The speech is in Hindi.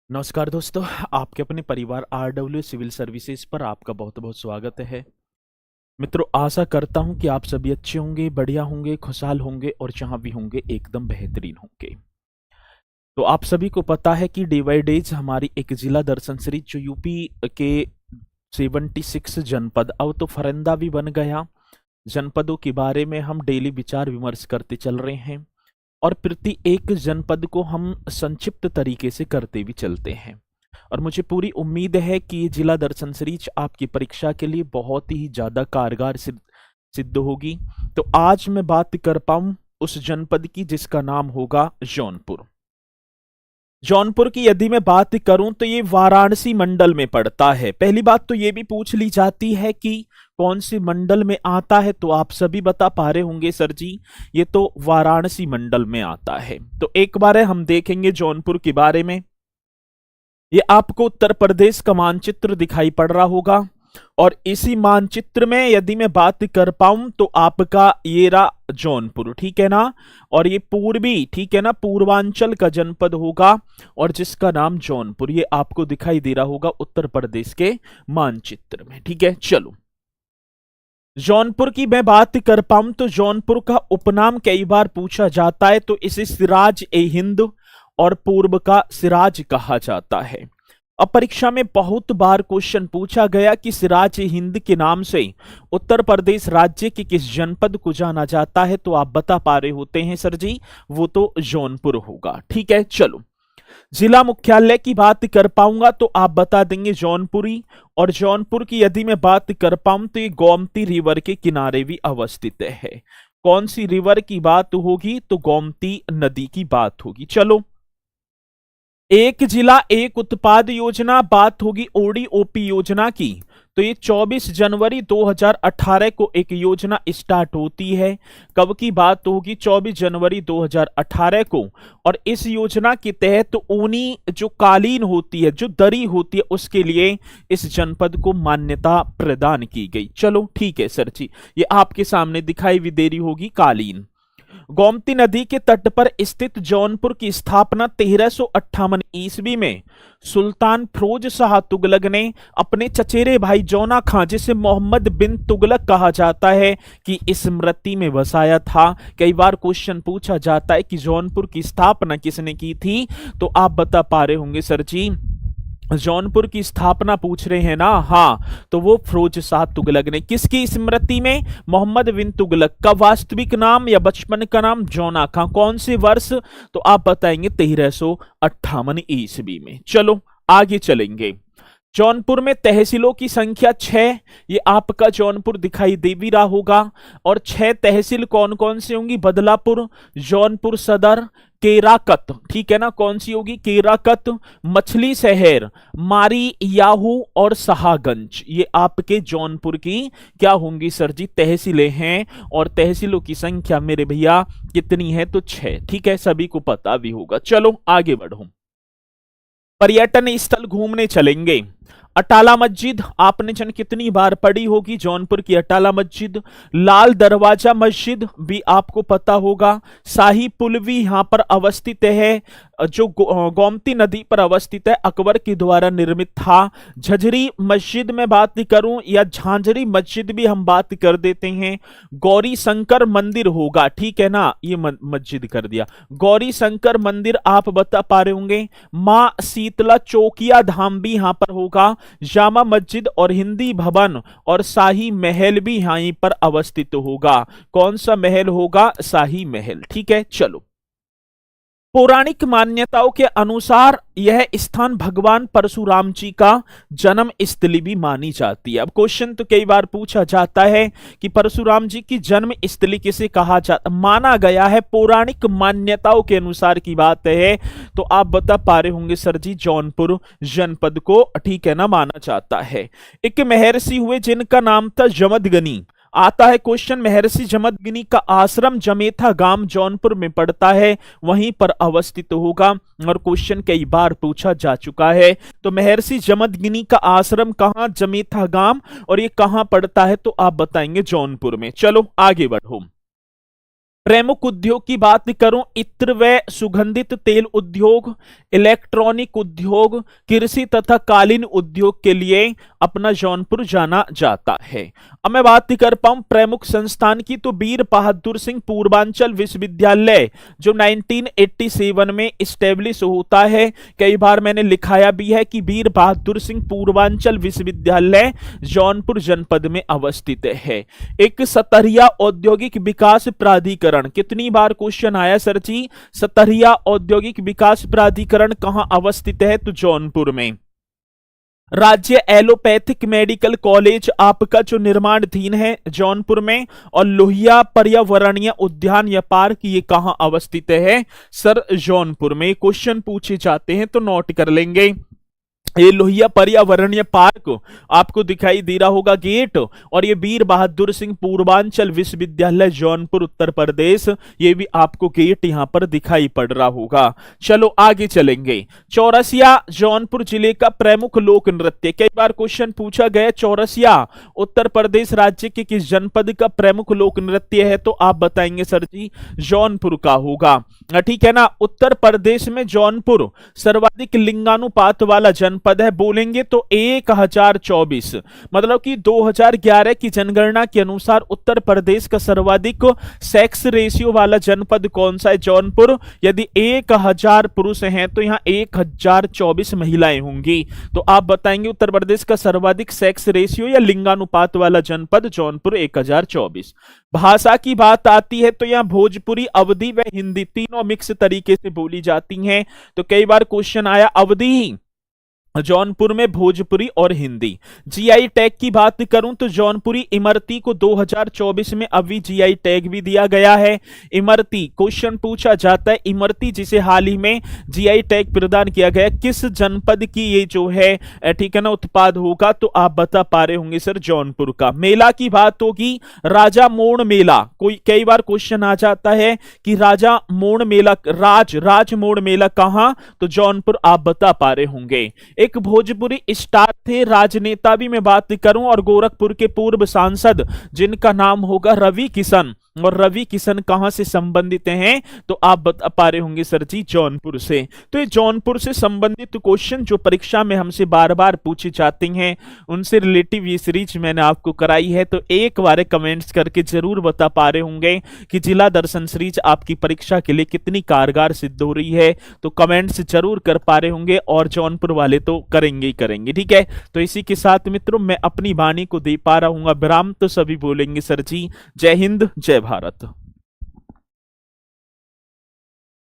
नमस्कार दोस्तों, आपके अपने परिवार आरडब्ल्यू सिविल सर्विसेज पर आपका बहुत बहुत स्वागत है। मित्रों, आशा करता हूं कि आप सभी अच्छे होंगे, बढ़िया होंगे, खुशहाल होंगे और जहां भी होंगे एकदम बेहतरीन होंगे। तो आप सभी को पता है कि डे बाई डेज हमारी एक जिला दर्शन सीरीज जो यूपी के 76 जनपद अब तो फरंदा भी बन गया जनपदों के बारे में हम डेली विचार विमर्श करते चल रहे हैं और प्रति एक जनपद को हम संक्षिप्त तरीके से करते भी चलते हैं। और मुझे पूरी उम्मीद है कि ये जिला दर्शन सीरीज आपकी परीक्षा के लिए बहुत ही ज्यादा कारगर सिद्ध होगी। तो आज मैं बात कर पाऊं उस जनपद की जिसका नाम होगा जौनपुर। जौनपुर की यदि मैं बात करूं तो ये वाराणसी मंडल में पड़ता है। पहली बात तो ये भी पूछ ली जाती है कि कौन से मंडल में आता है, तो आप सभी बता पा रहे होंगे सर जी ये तो वाराणसी मंडल में आता है। तो एक बार हम देखेंगे जौनपुर के बारे में। ये आपको उत्तर प्रदेश का मानचित्र दिखाई पड़ रहा होगा और इसी मानचित्र में यदि मैं बात कर पाऊं तो आपका ये रहा जौनपुर, ठीक है ना। और ये पूर्वी, ठीक है ना, पूर्वांचल का जनपद होगा और जिसका नाम जौनपुर ये आपको दिखाई दे रहा होगा उत्तर प्रदेश के मानचित्र में, ठीक है। चलो, जौनपुर की मैं बात कर पाऊं तो जौनपुर का उपनाम कई बार पूछा जाता है, तो इसे सिराज ए हिंद और पूर्व का सिराज कहा जाता है। अब परीक्षा में बहुत बार क्वेश्चन पूछा गया कि सिराज ए हिंद के नाम से उत्तर प्रदेश राज्य के किस जनपद को जाना जाता है, तो आप बता पा रहे होते हैं सर जी वो तो जौनपुर होगा, ठीक है। चलो, जिला मुख्यालय की बात कर पाऊंगा तो आप बता देंगे जौनपुरी। और जौनपुर की यदि मैं बात कर पाऊं तो ये गोमती रिवर के किनारे भी अवस्थित है। कौन सी रिवर की बात होगी, तो गोमती नदी की बात होगी। चलो, एक जिला एक उत्पाद योजना बात होगी ओडीओपी योजना की। तो ये 24 जनवरी 2018 को एक योजना स्टार्ट होती है। कब की बात होगी, 24 जनवरी 2018 को। और इस योजना के तहत ऊनी जो कालीन होती है, जो दरी होती है, उसके लिए इस जनपद को मान्यता प्रदान की गई। चलो ठीक है सर जी, ये आपके सामने दिखाई भी दे रही होगी कालीन। गोमती नदी के तट पर स्थित जौनपुर की स्थापना 1358 ईस्वी में सुल्तान फिरोज शाह तुगलक ने अपने चचेरे भाई जौना खां, जिसे मोहम्मद बिन तुगलक कहा जाता है, की स्मृति में बसाया था। कई बार क्वेश्चन पूछा जाता है कि जौनपुर की स्थापना किसने की थी, तो आप बता पा रहे होंगे सर जी जौनपुर की स्थापना पूछ रहे हैं ना। हाँ, तो वो फिरोज शाह तुगलक ने। किसकी स्मृति में, मोहम्मद बिन तुगलक का वास्तविक नाम या बचपन का नाम जौना खां। कौन से वर्ष, तो आप बताएंगे 1358 ईस्वी में। चलो आगे चलेंगे। जौनपुर में तहसीलों की संख्या 6, ये आपका जौनपुर दिखाई दे भी रहा होगा। और 6 तहसील कौन कौन सी होंगी, बदलापुर, जौनपुर सदर, केराकत, ठीक है ना। कौन सी होगी, केराकत, मछली शहर, मारी याहू और शाहगंज। ये आपके जौनपुर की क्या होंगी सर जी, तहसीलें हैं। और तहसीलों की संख्या मेरे भैया कितनी है, तो 6, ठीक है, सभी को पता भी होगा। चलो आगे बढ़ो, पर्यटन स्थल घूमने चलेंगे। अटाला मस्जिद आपने जन कितनी बार पढ़ी होगी, जौनपुर की अटाला मस्जिद। लाल दरवाजा मस्जिद भी आपको पता होगा। शाही पुल भी यहां पर अवस्थित है, जो गोमती नदी पर अवस्थित है, अकबर के द्वारा निर्मित था। झझरी मस्जिद में बात करूं या झांझरी मस्जिद भी हम बात कर देते हैं। गौरी शंकर मंदिर होगा, ठीक है ना, ये मस्जिद कर दिया। गौरी शंकर मंदिर आप बता पा रहे होंगे। मां शीतला चौकिया धाम भी यहां पर होगा। जामा मस्जिद और हिंदी भवन और शाही महल भी यहीं पर अवस्थित होगा। कौन सा महल होगा, शाही महल, ठीक है। चलो, पौराणिक मान्यताओं के अनुसार यह स्थान भगवान परशुराम जी का जन्म स्थली भी मानी जाती है। अब क्वेश्चन तो कई बार पूछा जाता है कि परशुराम जी की जन्म स्थली किसे कहा जाता, माना गया है, पौराणिक मान्यताओं के अनुसार की बात है, तो आप बता पा रहे होंगे सर जी जौनपुर जनपद को, ठीक है ना, माना जाता है। एक महर्षि हुए जिनका नाम था जमदग्नि। आता है क्वेश्चन, महर्षि जमदग्नि का आश्रम जमेथा गांव जौनपुर में पड़ता है, वहीं पर अवस्थित होगा। और क्वेश्चन कई बार पूछा जा चुका है। तो महर्षि जमदग्नि का आश्रम कहां, जमेथा गांव, और ये कहां पड़ता है, तो आप बताएंगे जौनपुर में। चलो आगे बढ़ो। प्रमुख उद्योग की बात करूं, इत्र व सुगंधित तेल उद्योग, इलेक्ट्रॉनिक उद्योग, कृषि तथा कालीन उद्योग के लिए अपना जौनपुर जाना जाता है। अब मैं बात कर पाऊं प्रमुख संस्थान की, तो वीर बहादुर सिंह पूर्वांचल विश्वविद्यालय जो 1987 में स्टेब्लिश होता है। कई बार मैंने लिखाया भी है कि वीर बहादुर सिंह पूर्वांचल विश्वविद्यालय जौनपुर जनपद में अवस्थित है। एक सतरिया औद्योगिक विकास प्राधिकरण, कितनी बार क्वेश्चन आया सर जी, सतरिया औद्योगिक विकास प्राधिकरण कहां अवस्थित है, तो जौनपुर में। राज्य एलोपैथिक मेडिकल कॉलेज आपका जो निर्माणाधीन है जौनपुर में, और लोहिया पर्यावरणीय उद्यान या पार्क ये कहां अवस्थित है, सर जौनपुर में। क्वेश्चन पूछे जाते हैं तो नोट कर लेंगे। ये लोहिया पर्यावरणीय पार्क आपको दिखाई दे रहा होगा गेट, और ये वीर बहादुर सिंह पूर्वांचल विश्वविद्यालय जौनपुर उत्तर प्रदेश, ये भी आपको गेट यहां पर दिखाई पड़ रहा होगा। चलो आगे चलेंगे। चौरसिया जौनपुर जिले का प्रमुख लोक नृत्य, कई बार क्वेश्चन पूछा गया चौरसिया उत्तर प्रदेश राज्य के किस जनपद का प्रमुख लोक नृत्य है, तो आप बताएंगे सर जी जौनपुर का होगा, ठीक है ना। उत्तर प्रदेश में जौनपुर सर्वाधिक लिंगानुपात वाला जनपद है, बोलेंगे तो 1024, मतलब कि 2011 की जनगणना के अनुसार उत्तर प्रदेश का सर्वाधिक सेक्स रेशियो वाला जनपद कौन सा है, जौनपुर। यदि 1000 पुरुष हैं तो यहाँ 1024 महिलाएं होंगी, तो आप बताएंगे उत्तर प्रदेश का सर्वाधिक सेक्स रेशियो या लिंगानुपात वाला जनपद जौनपुर 1024। भाषा की बात आती है तो यहाँ भोजपुरी, अवधी व हिंदी तीनों मिक्स तरीके से बोली जाती हैं, तो कई बार क्वेश्चन आया अवधी ही जौनपुर में, भोजपुरी और हिंदी। जीआई टैग की बात करूं तो जौनपुरी इमरती को 2024 में अभी जीआई टैग भी दिया गया है। इमरती क्वेश्चन पूछा जाता है, इमरती जिसे हाल ही में जीआई टैग प्रदान किया गया, किस जनपद की ये जो है ठीक है ना उत्पाद होगा, तो आप बता पा रहे होंगे सर जौनपुर का। मेला की बात होगी, राजा मोड़ मेला, कोई कई बार क्वेश्चन आ जाता है कि राजा मोड़ मेला, राज मोड़ मेला कहां, तो जौनपुर आप बता पा रहे होंगे। एक भोजपुरी स्टार थे, राजनेता भी मैं बात करूं, और गोरखपुर के पूर्व सांसद जिनका नाम होगा रवि किशन, और रवि किशन कहां से संबंधित हैं, तो आप बता पा रहे होंगे सर जी जौनपुर से। तो ये जौनपुर से संबंधित क्वेश्चन जो परीक्षा में हमसे बार बार पूछे जाते हैं, उनसे रिलेटिव ये सीरीज मैंने आपको कराई है, तो एक बार कमेंट्स करके जरूर बता पा रहे होंगे कि जिला दर्शन सीरीज आपकी परीक्षा के लिए कितनी कारगर सिद्ध हो रही है, तो कमेंट्स जरूर कर पा रहे होंगे, और जौनपुर वाले तो करेंगे ही करेंगे, ठीक है। तो इसी के साथ मित्रों मैं अपनी वाणी को दे पा रहा हूं विराम, तो सभी बोलेंगे सर जी जय हिंद जय भारत।